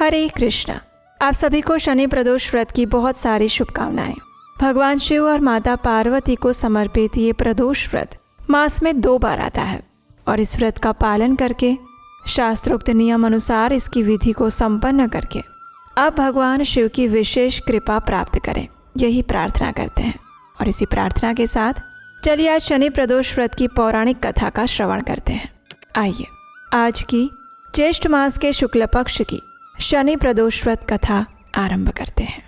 हरे कृष्णा। आप सभी को शनि प्रदोष व्रत की बहुत सारी शुभकामनाएं। भगवान शिव और माता पार्वती को समर्पित ये प्रदोष व्रत मास में 2 बार आता है और इस व्रत का पालन करके शास्त्रोक्त नियम अनुसार इसकी विधि को संपन्न करके आप भगवान शिव की विशेष कृपा प्राप्त करें, यही प्रार्थना करते हैं। और इसी प्रार्थना के साथ चलिए आज शनि प्रदोष व्रत की पौराणिक कथा का श्रवण करते हैं। आइए आज की ज्येष्ठ मास के शुक्ल पक्ष की शनि प्रदोष व्रत कथा आरंभ करते हैं।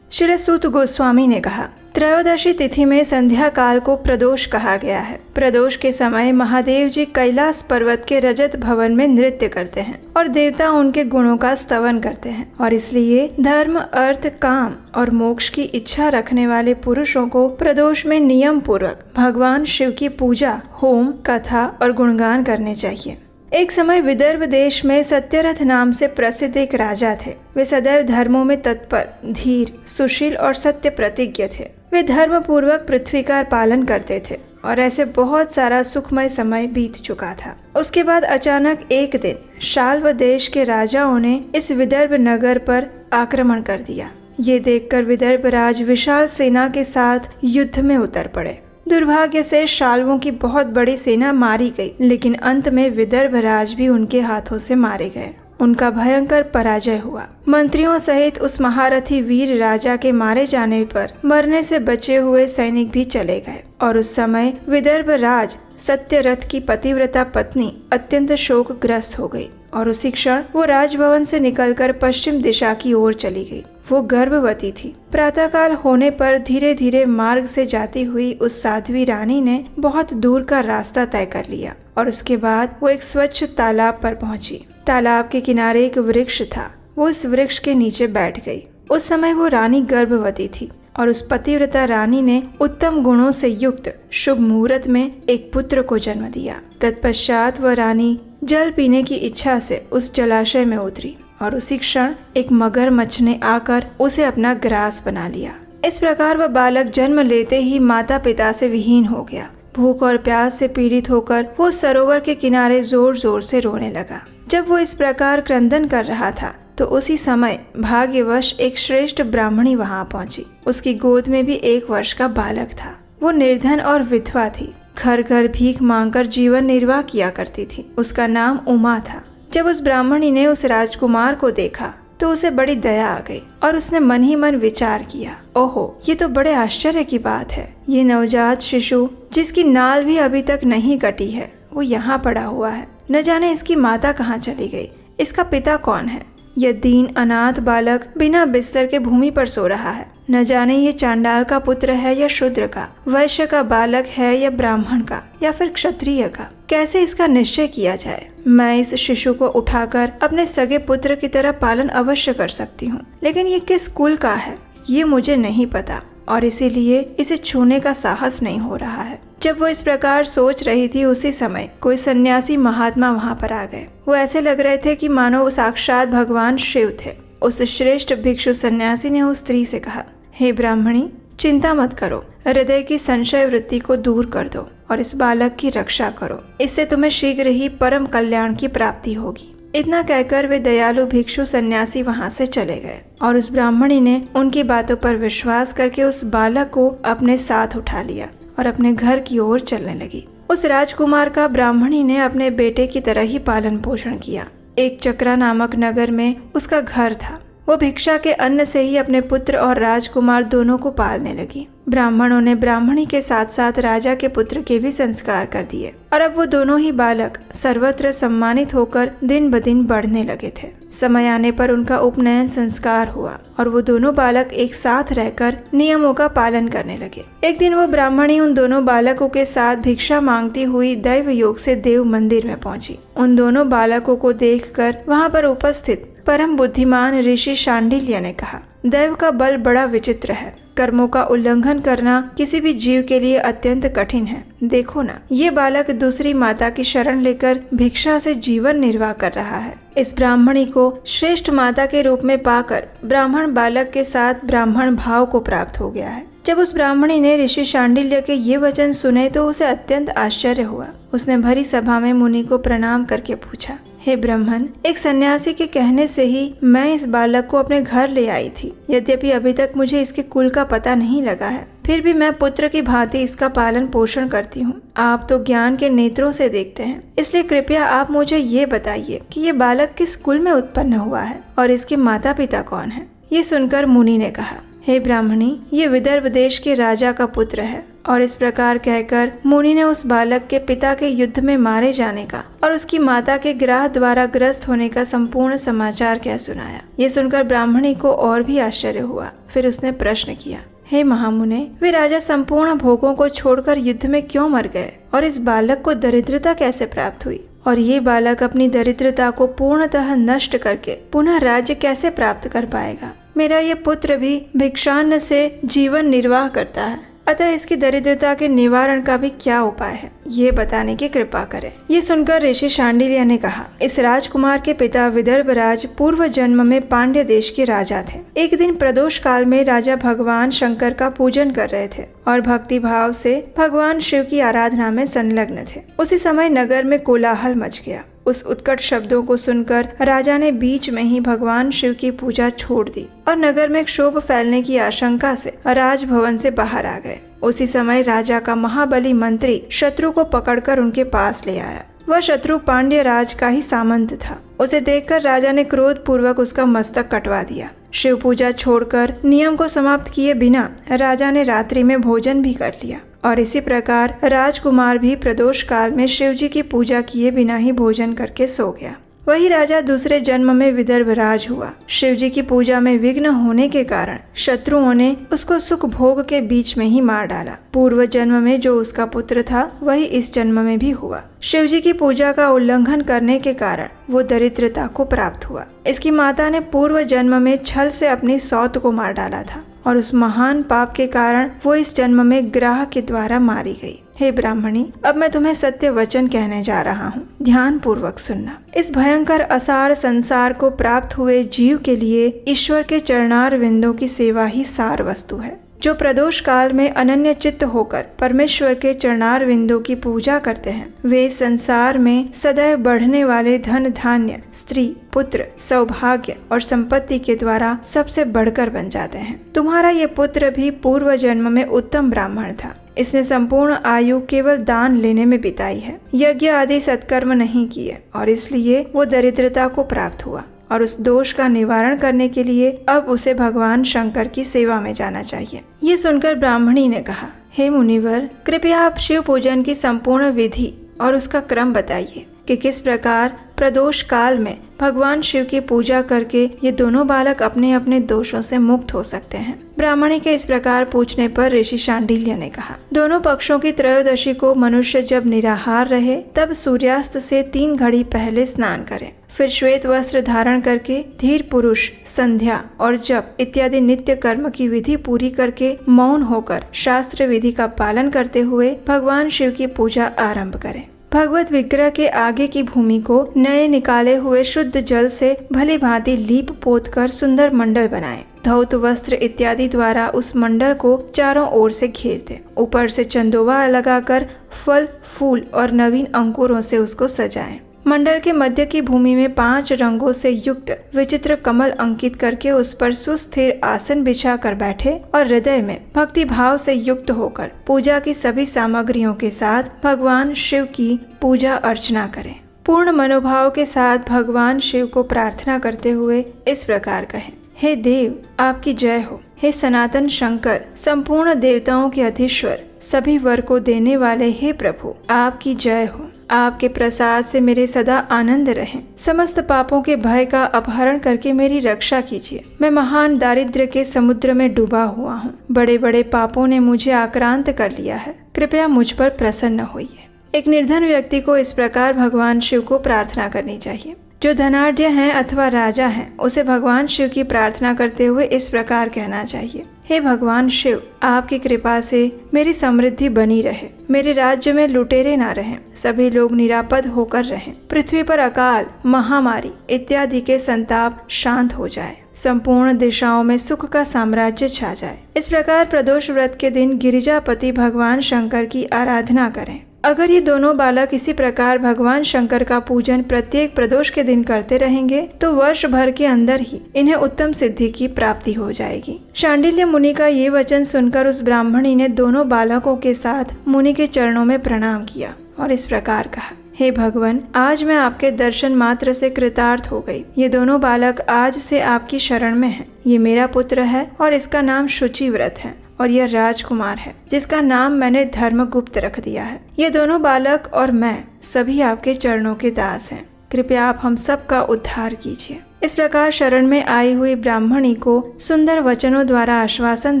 श्री सूत गोस्वामी ने कहा, त्रयोदशी तिथि में संध्या काल को प्रदोष कहा गया है। प्रदोष के समय महादेव जी कैलाश पर्वत के रजत भवन में नृत्य करते हैं और देवता उनके गुणों का स्तवन करते हैं और इसलिए धर्म, अर्थ, काम और मोक्ष की इच्छा रखने वाले पुरुषों को प्रदोष में नियम पूर्वक भगवान शिव की पूजा, होम, कथा और गुणगान करने चाहिए। एक समय विदर्भ देश में सत्यरथ नाम से प्रसिद्ध एक राजा थे। वे सदैव धर्मों में तत्पर, धीर, सुशील और सत्य प्रतिज्ञ थे। वे धर्म पूर्वक पृथ्वी का पालन करते थे और ऐसे बहुत सारा सुखमय समय बीत चुका था। उसके बाद अचानक एक दिन शाल्व देश के राजाओं ने इस विदर्भ नगर पर आक्रमण कर दिया। ये देखकर विदर्भ राज विशाल सेना के साथ युद्ध में उतर पड़े। दुर्भाग्य से शाल्वों की बहुत बड़ी सेना मारी गई, लेकिन अंत में विदर्भ राज भी उनके हाथों से मारे गए। उनका भयंकर पराजय हुआ। मंत्रियों सहित उस महारथी वीर राजा के मारे जाने पर मरने से बचे हुए सैनिक भी चले गए और उस समय विदर्भ राज सत्यरथ की पतिव्रता पत्नी अत्यंत शोकग्रस्त हो गई और उसी क्षण वो राजभवन से निकलकर पश्चिम दिशा की ओर चली गई। वो गर्भवती थी। प्रातःकाल होने पर धीरे धीरे मार्ग से जाती हुई उस साध्वी रानी ने बहुत दूर का रास्ता तय कर लिया और उसके बाद वो एक स्वच्छ तालाब पर पहुंची। तालाब के किनारे एक वृक्ष था। वो इस वृक्ष के नीचे बैठ गई। उस समय वो रानी गर्भवती थी और उस पतिव्रता रानी ने उत्तम गुणों से युक्त शुभ मुहूर्त में एक पुत्र को जन्म दिया। तत्पश्चात वह रानी जल पीने की इच्छा से उस जलाशय में उतरी और उसी क्षण एक मगरमच्छ ने आकर उसे अपना ग्रास बना लिया। इस प्रकार वह बालक जन्म लेते ही माता पिता से विहीन हो गया। भूख और प्यास से पीड़ित होकर वो सरोवर के किनारे जोर जोर से रोने लगा। जब वो इस प्रकार क्रंदन कर रहा था तो उसी समय भाग्यवश एक श्रेष्ठ ब्राह्मणी वहां पहुंची। उसकी गोद में भी 1 वर्ष का बालक था। वो निर्धन और विधवा थी। घर घर भीख मांगकर जीवन निर्वाह किया करती थी। उसका नाम उमा था। जब उस ब्राह्मणी ने उस राजकुमार को देखा तो उसे बड़ी दया आ गई और उसने मन ही मन विचार किया, ओहो, ये तो बड़े आश्चर्य की बात है। ये नवजात शिशु जिसकी नाल भी अभी तक नहीं कटी है, वो यहाँ पड़ा हुआ है। न जाने इसकी माता कहाँ चली गई, इसका पिता कौन है। यह दीन अनाथ बालक बिना बिस्तर के भूमि पर सो रहा है। न जाने ये चांडाल का पुत्र है या शूद्र का, वैश्य का बालक है या ब्राह्मण का या फिर क्षत्रिय का। कैसे इसका निश्चय किया जाए। मैं इस शिशु को उठाकर अपने सगे पुत्र की तरह पालन अवश्य कर सकती हूँ, लेकिन ये किस कुल का है ये मुझे नहीं पता और इसीलिए इसे छूने का साहस नहीं हो रहा है। जब वो इस प्रकार सोच रही थी उसी समय कोई सन्यासी महात्मा वहाँ पर आ गए। वो ऐसे लग रहे थे कि मानो वो साक्षात भगवान शिव थे। उस श्रेष्ठ भिक्षु सन्यासी ने उस स्त्री से कहा, हे ब्राह्मणी, चिंता मत करो, हृदय की संशय वृत्ति को दूर कर दो और इस बालक की रक्षा करो। इससे तुम्हें शीघ्र ही परम कल्याण की प्राप्ति होगी। इतना कहकर वे दयालु भिक्षु सन्यासी वहां से चले गए और उस ब्राह्मणी ने उनकी बातों पर विश्वास करके उस बालक को अपने साथ उठा लिया और अपने घर की ओर चलने लगी। उस राजकुमार का ब्राह्मणी ने अपने बेटे की तरह ही पालन पोषण किया। एक चक्रा नामक नगर में उसका घर था। वो भिक्षा के अन्न से ही अपने पुत्र और राजकुमार दोनों को पालने लगी। ब्राह्मणों ने ब्राह्मणी के साथ साथ राजा के पुत्र के भी संस्कार कर दिए और अब वो दोनों ही बालक सर्वत्र सम्मानित होकर दिन ब दिन बढ़ने लगे थे। समय आने पर उनका उपनयन संस्कार हुआ और वो दोनों बालक एक साथ रहकर नियमों का पालन करने लगे। एक दिन वो ब्राह्मणी उन दोनों बालकों के साथ भिक्षा मांगती हुई दैव योग से देव मंदिर में पहुंची। उन दोनों बालकों को देखकर वहां पर उपस्थित परम बुद्धिमान ऋषि शांडिल्य ने कहा, दैव का बल बड़ा विचित्र है। कर्मों का उल्लंघन करना किसी भी जीव के लिए अत्यंत कठिन है। देखो ना, ये बालक दूसरी माता की शरण लेकर भिक्षा से जीवन निर्वाह कर रहा है। इस ब्राह्मणी को श्रेष्ठ माता के रूप में पाकर ब्राह्मण बालक के साथ ब्राह्मण भाव को प्राप्त हो गया है। जब उस ब्राह्मणी ने ऋषि शांडिल्य के ये वचन सुने तो उसे अत्यंत आश्चर्य हुआ। उसने भरी सभा में मुनि को प्रणाम करके पूछा, हे ब्राह्मण, एक सन्यासी के कहने से ही मैं इस बालक को अपने घर ले आई थी। यद्यपि अभी तक मुझे इसके कुल का पता नहीं लगा है, फिर भी मैं पुत्र की भांति इसका पालन पोषण करती हूँ। आप तो ज्ञान के नेत्रों से देखते हैं, इसलिए कृपया आप मुझे ये बताइए कि ये बालक किस कुल में उत्पन्न हुआ है और इसके माता पिता कौन है। ये सुनकर मुनि ने कहा, हे ब्राह्मणी, ये विदर्भ देश के राजा का पुत्र है। और इस प्रकार कहकर मुनि ने उस बालक के पिता के युद्ध में मारे जाने का और उसकी माता के ग्राह द्वारा ग्रस्त होने का संपूर्ण समाचार कह सुनाया। ये सुनकर ब्राह्मणी को और भी आश्चर्य हुआ। फिर उसने प्रश्न किया, हे महामुने, वे राजा संपूर्ण भोगों को छोड़कर युद्ध में क्यों मर गए और इस बालक को दरिद्रता कैसे प्राप्त हुई और ये बालक अपनी दरिद्रता को पूर्णतः नष्ट करके पुनः राज्य कैसे प्राप्त कर पाएगा। मेरा ये पुत्र भी भिक्षान्न से जीवन निर्वाह करता है, अतः इसकी दरिद्रता के निवारण का भी क्या उपाय है, ये बताने की कृपा करें। ये सुनकर ऋषि शांडिल्य ने कहा, इस राजकुमार के पिता विदर्भ राज पूर्व जन्म में पांड्य देश के राजा थे। एक दिन प्रदोष काल में राजा भगवान शंकर का पूजन कर रहे थे और भक्ति भाव से भगवान शिव की आराधना में संलग्न थे। उसी समय नगर में कोलाहल मच गया। उस उत्कट शब्दों को सुनकर राजा ने बीच में ही भगवान शिव की पूजा छोड़ दी और नगर में क्षोभ फैलने की आशंका से राजभवन से बाहर आ गए। उसी समय राजा का महाबली मंत्री शत्रु को पकड़कर उनके पास ले आया। वह शत्रु पांड्य राज का ही सामंत था। उसे देखकर राजा ने क्रोध पूर्वक उसका मस्तक कटवा दिया। शिव पूजा छोड़कर नियम को समाप्त किए बिना राजा ने रात्रि में भोजन भी कर लिया और इसी प्रकार राजकुमार भी प्रदोष काल में शिव जी की पूजा किए बिना ही भोजन करके सो गया। वही राजा दूसरे जन्म में विदर्भ राज हुआ। शिव जी की पूजा में विघ्न होने के कारण शत्रुओं ने उसको सुख भोग के बीच में ही मार डाला। पूर्व जन्म में जो उसका पुत्र था वही इस जन्म में भी हुआ। शिव जी की पूजा का उल्लंघन करने के कारण वो दरिद्रता को प्राप्त हुआ। इसकी माता ने पूर्व जन्म में छल से अपनी सौत को मार डाला था और उस महान पाप के कारण वो इस जन्म में ग्राह के द्वारा मारी गई। हे ब्राह्मणी, अब मैं तुम्हें सत्य वचन कहने जा रहा हूँ, ध्यान पूर्वक सुनना। इस भयंकर असार संसार को प्राप्त हुए जीव के लिए ईश्वर के चरणार विंदों की सेवा ही सार वस्तु है। जो प्रदोष काल में अनन्य चित्त होकर परमेश्वर के चरणार विंदों की पूजा करते हैं, वे संसार में सदैव बढ़ने वाले धन धान्य, स्त्री, पुत्र, सौभाग्य और संपत्ति के द्वारा सबसे बढ़कर बन जाते हैं। तुम्हारा ये पुत्र भी पूर्व जन्म में उत्तम ब्राह्मण था। इसने संपूर्ण आयु केवल दान लेने में बिताई है, यज्ञ आदि सत्कर्म नहीं किए और इसलिए वो दरिद्रता को प्राप्त हुआ और उस दोष का निवारण करने के लिए अब उसे भगवान शंकर की सेवा में जाना चाहिए। ये सुनकर ब्राह्मणी ने कहा, हे मुनिवर, कृपया आप शिव पूजन की संपूर्ण विधि और उसका क्रम बताइए कि किस प्रकार प्रदोष काल में भगवान शिव की पूजा करके ये दोनों बालक अपने अपने दोषों से मुक्त हो सकते हैं। ब्राह्मणी के इस प्रकार पूछने पर ऋषि शांडिल्य ने कहा, दोनों पक्षों की त्रयोदशी को मनुष्य जब निराहार रहे तब सूर्यास्त से 3 घड़ी पहले स्नान करे, फिर श्वेत वस्त्र धारण करके धीर पुरुष संध्या और जप इत्यादि नित्य कर्म की विधि पूरी करके मौन होकर शास्त्र विधि का पालन करते हुए भगवान शिव की पूजा आरंभ करें। भगवत विग्रह के आगे की भूमि को नए निकाले हुए शुद्ध जल से भली भांति लीप पोत कर सुंदर मंडल बनाएं। धौत वस्त्र इत्यादि द्वारा उस मंडल को चारों ओर से घेर दें। ऊपर से चंदोवा लगाकर फल, फूल और नवीन अंकुरों से उसको सजाएं। मंडल के मध्य की भूमि में 5 रंगों से युक्त विचित्र कमल अंकित करके उस पर सुस्थिर आसन बिछा कर बैठे और हृदय में भक्ति भाव से युक्त होकर पूजा की सभी सामग्रियों के साथ भगवान शिव की पूजा अर्चना करें। पूर्ण मनोभाव के साथ भगवान शिव को प्रार्थना करते हुए इस प्रकार कहें, हे देव, आपकी जय हो। हे सनातन शंकर, संपूर्ण देवताओं के अधीश्वर, सभी वर को देने वाले हे प्रभु, आपकी जय हो। आपके प्रसाद से मेरे सदा आनंद रहें। समस्त पापों के भय का अपहरण करके मेरी रक्षा कीजिए। मैं महान दारिद्र्य के समुद्र में डूबा हुआ हूँ। बड़े बड़े पापों ने मुझे आक्रांत कर लिया है। कृपया मुझ पर प्रसन्न होइए। एक निर्धन व्यक्ति को इस प्रकार भगवान शिव को प्रार्थना करनी चाहिए। जो धनाढ्य हैं अथवा राजा हैं, उसे भगवान शिव की प्रार्थना करते हुए इस प्रकार कहना चाहिए, हे भगवान शिव, आपकी कृपा से मेरी समृद्धि बनी रहे। मेरे राज्य में लुटेरे ना रहें। सभी लोग निरापद होकर रहें। पृथ्वी पर अकाल, महामारी इत्यादि के संताप शांत हो जाए। संपूर्ण दिशाओं में सुख का साम्राज्य छा जाए। इस प्रकार प्रदोष व्रत के दिन गिरिजापति भगवान शंकर की आराधना करें। अगर ये दोनों बालक इसी प्रकार भगवान शंकर का पूजन प्रत्येक प्रदोष के दिन करते रहेंगे तो वर्ष भर के अंदर ही इन्हें उत्तम सिद्धि की प्राप्ति हो जाएगी। शांडिल्य मुनि का ये वचन सुनकर उस ब्राह्मणी ने दोनों बालकों के साथ मुनि के चरणों में प्रणाम किया और इस प्रकार कहा, हे भगवान, आज मैं आपके दर्शन मात्र से कृतार्थ हो गई। ये दोनों बालक आज से आपकी शरण में हैं। ये मेरा पुत्र है और इसका नाम शुचिव्रत है और यह राजकुमार है जिसका नाम मैंने धर्मगुप्त रख दिया है। ये दोनों बालक और मैं सभी आपके चरणों के दास हैं। कृपया आप हम सब का उद्धार कीजिए। इस प्रकार शरण में आई हुई ब्राह्मणी को सुंदर वचनों द्वारा आश्वासन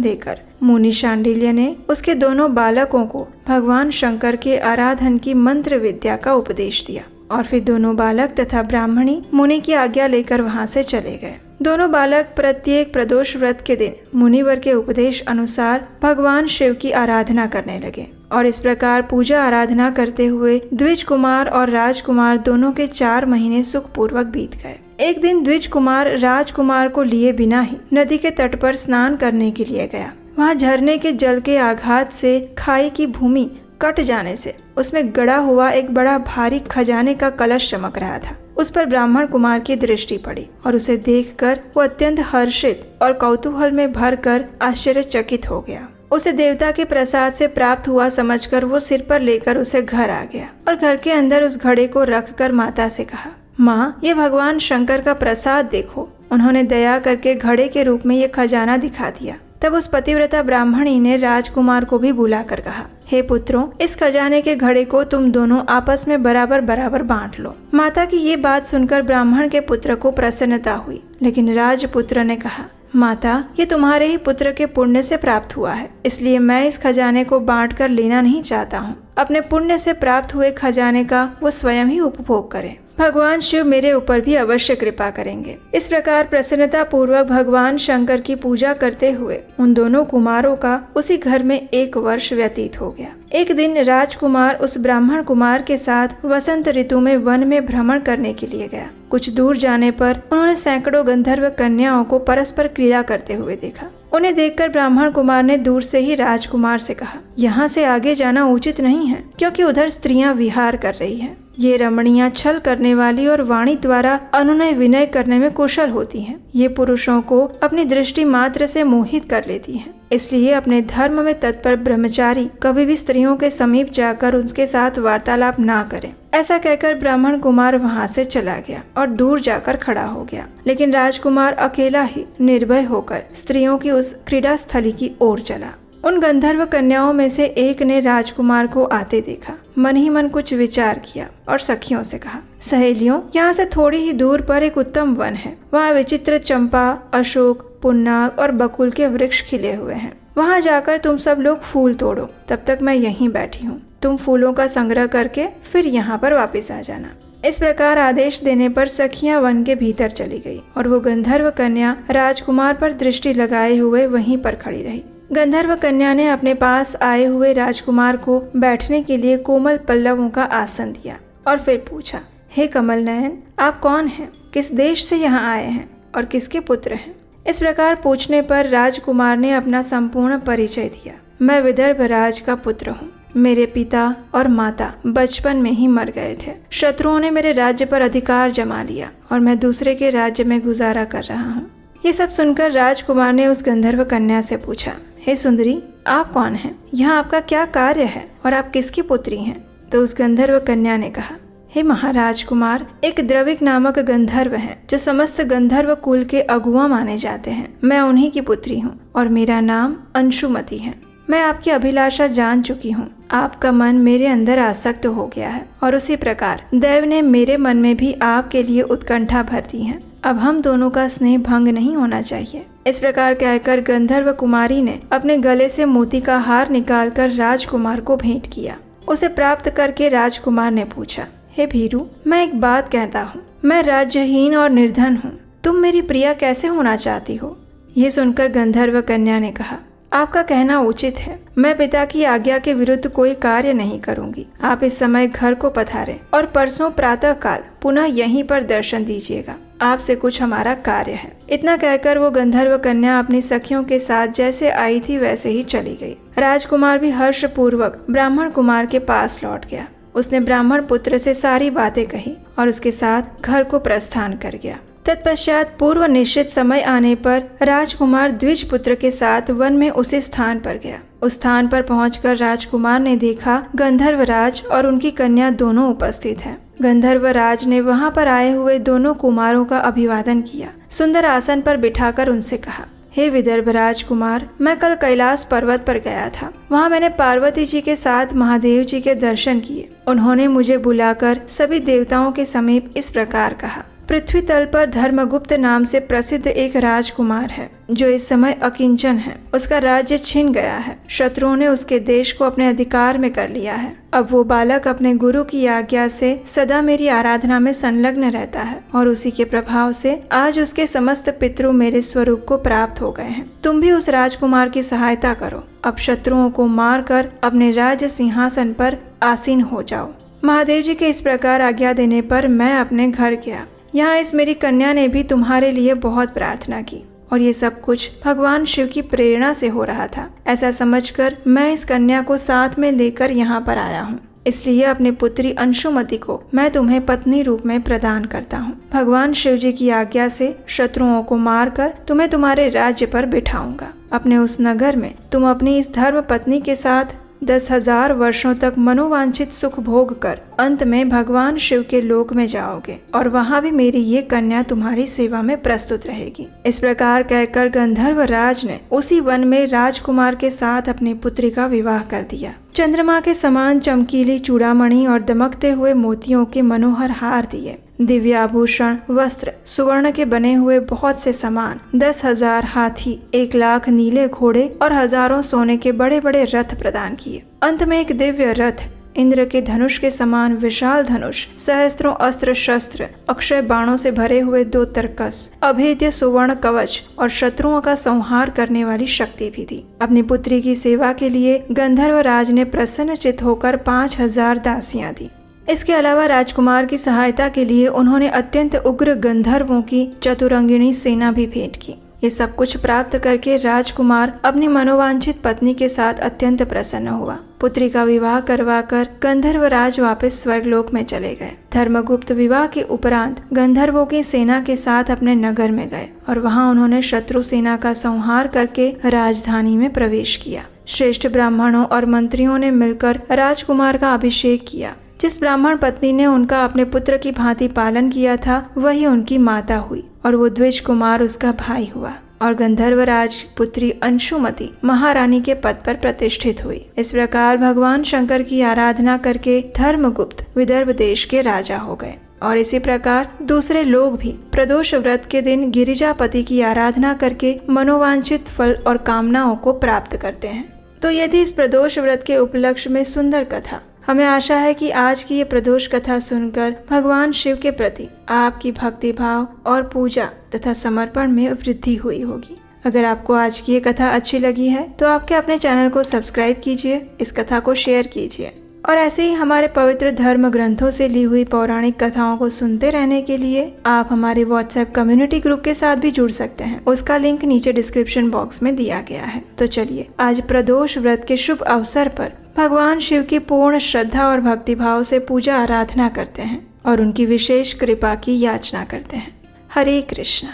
देकर मुनि शांडिल्य ने उसके दोनों बालकों को भगवान शंकर के आराधन की मंत्र विद्या का उपदेश दिया और फिर दोनों बालक तथा ब्राह्मणी मुनि की आज्ञा लेकर वहां से चले गए। दोनों बालक प्रत्येक प्रदोष व्रत के दिन मुनिवर के उपदेश अनुसार भगवान शिव की आराधना करने लगे और इस प्रकार पूजा आराधना करते हुए द्विज कुमार और राजकुमार दोनों के 4 महीने सुखपूर्वक बीत गए। एक दिन द्विज कुमार राजकुमार को लिए बिना ही नदी के तट पर स्नान करने के लिए गया। वहाँ झरने के जल के आघात से खाई की भूमि कट जाने से उसमें गड़ा हुआ एक बड़ा भारी खजाने का कलश चमक रहा था। उस पर ब्राह्मण कुमार की दृष्टि पड़ी और उसे देखकर वो अत्यंत हर्षित और कौतूहल में भरकर आश्चर्यचकित हो गया। उसे देवता के प्रसाद से प्राप्त हुआ समझकर वो सिर पर लेकर उसे घर आ गया और घर के अंदर उस घड़े को रखकर माता से कहा, माँ, ये भगवान शंकर का प्रसाद देखो। उन्होंने दया करके घड़े के रूप में ये खजाना दिखा दिया। तब उस पतिव्रता ब्राह्मणी ने राजकुमार को भी बुलाकर कहा, हे पुत्रों, इस खजाने के घड़े को तुम दोनों आपस में बराबर बराबर बांट लो। माता की ये बात सुनकर ब्राह्मण के पुत्र को प्रसन्नता हुई, लेकिन राजपुत्र ने कहा, माता, ये तुम्हारे ही पुत्र के पुण्य से प्राप्त हुआ है, इसलिए मैं इस खजाने को बांट कर लेना नहीं चाहता हूँ। अपने पुण्य से प्राप्त हुए खजाने का वो स्वयं ही उपभोग करें। भगवान शिव मेरे ऊपर भी अवश्य कृपा करेंगे। इस प्रकार प्रसन्नता पूर्वक भगवान शंकर की पूजा करते हुए उन दोनों कुमारों का उसी घर में 1 वर्ष व्यतीत हो गया। एक दिन राजकुमार उस ब्राह्मण कुमार के साथ वसंत ऋतु में वन में भ्रमण करने के लिए गया। कुछ दूर जाने पर उन्होंने सैकड़ों गंधर्व कन्याओं को परस्पर क्रीड़ा करते हुए देखा। उन्हें देखकर ब्राह्मण कुमार ने दूर से ही राजकुमार से कहा, यहाँ से आगे जाना उचित नहीं है, क्योंकि उधर स्त्रियां विहार कर रही हैं। ये रमणियां छल करने वाली और वाणी द्वारा अनुनय विनय करने में कुशल होती हैं। ये पुरुषों को अपनी दृष्टि मात्र से मोहित कर लेती हैं। इसलिए अपने धर्म में तत्पर ब्रह्मचारी कभी भी स्त्रियों के समीप जाकर उनके साथ वार्तालाप ना करें। ऐसा कहकर ब्राह्मण कुमार वहाँ से चला गया और दूर जाकर खड़ा हो गया। लेकिन राजकुमार अकेला ही निर्भय होकर स्त्रियों की उस क्रीड़ा स्थली की ओर चला। उन गंधर्व कन्याओं में से एक ने राजकुमार को आते देखा। मन ही मन कुछ विचार किया और सखियों से कहा, सहेलियों, यहाँ से थोड़ी ही दूर पर एक उत्तम वन है। वहाँ विचित्र चंपा, अशोक, पुन्नाग और बकुल के वृक्ष खिले हुए हैं। वहाँ जाकर तुम सब लोग फूल तोड़ो, तब तक मैं यहीं बैठी हूँ। तुम फूलों का संग्रह करके फिर यहाँ पर वापस आ जाना। इस प्रकार आदेश देने पर सखियां वन के भीतर चली गई और वो गंधर्व कन्या राजकुमार पर दृष्टि लगाए हुए वहीं पर खड़ी रही। गंधर्व कन्या ने अपने पास आए हुए राजकुमार को बैठने के लिए कोमल पल्लवों का आसन दिया और फिर पूछा, हे कमल नयन, आप कौन हैं? किस देश से यहाँ आए हैं और किसके पुत्र हैं? इस प्रकार पूछने पर राजकुमार ने अपना संपूर्ण परिचय दिया। मैं विदर्भ राज का पुत्र हूँ। मेरे पिता और माता बचपन में ही मर गए थे। शत्रुओं ने मेरे राज्य पर अधिकार जमा लिया और मैं दूसरे के राज्य में गुजारा कर रहा हूँ। ये सब सुनकर राजकुमार ने उस गंधर्व कन्या से पूछा, हे सुंदरी, आप कौन हैं? यहाँ आपका क्या कार्य है और आप किसकी पुत्री हैं? तो उस गंधर्व कन्या ने कहा, हे महाराज कुमार, एक द्रविक नामक गंधर्व हैं जो समस्त गंधर्व कुल के अगुआ माने जाते हैं। मैं उन्हीं की पुत्री हूँ और मेरा नाम अंशुमति है। मैं आपकी अभिलाषा जान चुकी हूँ। आपका मन मेरे अंदर आसक्त हो गया है और उसी प्रकार दैव ने मेरे मन में भी आपके लिए उत्कंठा भर दी है। अब हम दोनों का स्नेह भंग नहीं होना चाहिए। इस प्रकार कहकर गंधर्व कुमारी ने अपने गले से मोती का हार निकालकर राजकुमार को भेंट किया। उसे प्राप्त करके राजकुमार ने पूछा, हे भीरू, मैं एक बात कहता हूँ। मैं राज्यहीन और निर्धन हूँ। तुम मेरी प्रिया कैसे होना चाहती हो? ये सुनकर गंधर्व कन्या ने कहा, आपका कहना उचित है। मैं पिता की आज्ञा के विरुद्ध कोई कार्य नहीं करूंगी। आप इस समय घर को पधारें और परसों प्रातः काल पुनः यहीं पर दर्शन दीजिएगा। आपसे कुछ हमारा कार्य है। इतना कहकर वो गंधर्व कन्या अपनी सखियों के साथ जैसे आई थी वैसे ही चली गई। राजकुमार भी हर्ष पूर्वक ब्राह्मण कुमार के पास लौट गया। उसने ब्राह्मण पुत्र से सारी बातें कही और उसके साथ घर को प्रस्थान कर गया। तत्पश्चात पूर्व निश्चित समय आने पर राजकुमार द्विज पुत्र के साथ वन में उसी स्थान पर गया। उस स्थान पर पहुंचकर राजकुमार ने देखा गंधर्वराज और उनकी कन्या दोनों उपस्थित हैं। गंधर्वराज ने वहां पर आए हुए दोनों कुमारों का अभिवादन किया। सुंदर आसन पर बिठाकर उनसे कहा, हे विदर्भ राजकुमार, मैं कल कैलाश पर्वत पर गया था। वहाँ मैंने पार्वती जी के साथ महादेव जी के दर्शन किए। उन्होंने मुझे बुलाकर सभी देवताओं के समीप इस प्रकार कहा, पृथ्वी तल पर धर्मगुप्त नाम से प्रसिद्ध एक राजकुमार है जो इस समय अकिंचन है। उसका राज्य छिन गया है। शत्रुओं ने उसके देश को अपने अधिकार में कर लिया है। अब वो बालक अपने गुरु की आज्ञा से सदा मेरी आराधना में संलग्न रहता है और उसी के प्रभाव से आज उसके समस्त पितृ मेरे स्वरूप को प्राप्त हो गए हैं। तुम भी उस राजकुमार की सहायता करो। अब शत्रुओं को मार कर अपने राज्य सिंहासन पर आसीन हो जाओ। महादेव जी के इस प्रकार आज्ञा देने पर मैं अपने घर गया। यहाँ इस मेरी कन्या ने भी तुम्हारे लिए बहुत प्रार्थना की और ये सब कुछ भगवान शिव की प्रेरणा से हो रहा था। ऐसा समझकर मैं इस कन्या को साथ में लेकर यहाँ पर आया हूँ। इसलिए अपनी पुत्री अंशुमति को मैं तुम्हें पत्नी रूप में प्रदान करता हूँ। भगवान शिव जी की आज्ञा से शत्रुओं को मारकर तुम्हें तुम्हारे राज्य पर बिठाऊंगा। अपने उस नगर में तुम अपनी इस धर्म पत्नी के साथ 10,000 वर्षों तक मनोवांछित सुख भोग कर अंत में भगवान शिव के लोक में जाओगे और वहाँ भी मेरी ये कन्या तुम्हारी सेवा में प्रस्तुत रहेगी। इस प्रकार कहकर गंधर्व राज ने उसी वन में राजकुमार के साथ अपनी पुत्री का विवाह कर दिया। चंद्रमा के समान चमकीली चूड़ामणि और दमकते हुए मोतियों के मनोहर हार दिए। दिव्य आभूषण, वस्त्र, सुवर्ण के बने हुए बहुत से सामान, 10,000 हाथी, 1,00,000 नीले घोड़े और हजारों सोने के बड़े बड़े रथ प्रदान किए। अंत में एक दिव्य रथ, इंद्र के धनुष के समान विशाल धनुष, सहस्त्रों अस्त्र शस्त्र, अक्षय बाणों से भरे हुए 2 तरकस, अभेद्य सुवर्ण कवच और शत्रुओं का संहार करने वाली शक्ति भी दी। अपनी पुत्री की सेवा के लिए गंधर्वराज ने प्रसन्नचित्त होकर 5,000 दासियां दी। इसके अलावा राजकुमार की सहायता के लिए उन्होंने अत्यंत उग्र गंधर्वों की चतुरंगिणी सेना भी भेंट की। ये सब कुछ प्राप्त करके राजकुमार अपनी मनोवांछित पत्नी के साथ अत्यंत प्रसन्न हुआ। पुत्री का विवाह करवाकर गंधर्वराज वापस स्वर्गलोक में चले गए। धर्मगुप्त विवाह के उपरांत गंधर्वों की सेना के साथ अपने नगर में गए और वहां उन्होंने शत्रु सेना का संहार करके राजधानी में प्रवेश किया। श्रेष्ठ ब्राह्मणों और मंत्रियों ने मिलकर राजकुमार का अभिषेक किया। जिस ब्राह्मण पत्नी ने उनका अपने पुत्र की भांति पालन किया था वही उनकी माता हुई और वो द्विज कुमार उसका भाई हुआ और गंधर्वराज पुत्री अंशुमति महारानी के पद पर प्रतिष्ठित हुई। इस प्रकार भगवान शंकर की आराधना करके धर्मगुप्त विदर्भ देश के राजा हो गए। और इसी प्रकार दूसरे लोग भी प्रदोष व्रत के दिन गिरिजापति की आराधना करके मनोवांछित फल और कामनाओं को प्राप्त करते हैं। तो यदि इस प्रदोष व्रत के उपलक्ष्य में सुंदर कथा, हमें आशा है कि आज की ये प्रदोष कथा सुनकर भगवान शिव के प्रति आपकी भक्ति भाव और पूजा तथा समर्पण में वृद्धि हुई होगी। अगर आपको आज की ये कथा अच्छी लगी है तो आपके अपने चैनल को सब्सक्राइब कीजिए, इस कथा को शेयर कीजिए और ऐसे ही हमारे पवित्र धर्म ग्रंथों से ली हुई पौराणिक कथाओं को सुनते रहने के लिए आप हमारे व्हाट्सएप कम्युनिटी ग्रुप के साथ भी जुड़ सकते हैं। उसका लिंक नीचे डिस्क्रिप्शन बॉक्स में दिया गया है। तो चलिए आज प्रदोष व्रत के शुभ अवसर पर भगवान शिव की पूर्ण श्रद्धा और भक्तिभाव से पूजा आराधना करते हैं और उनकी विशेष कृपा की याचना करते हैं। हरे कृष्णा।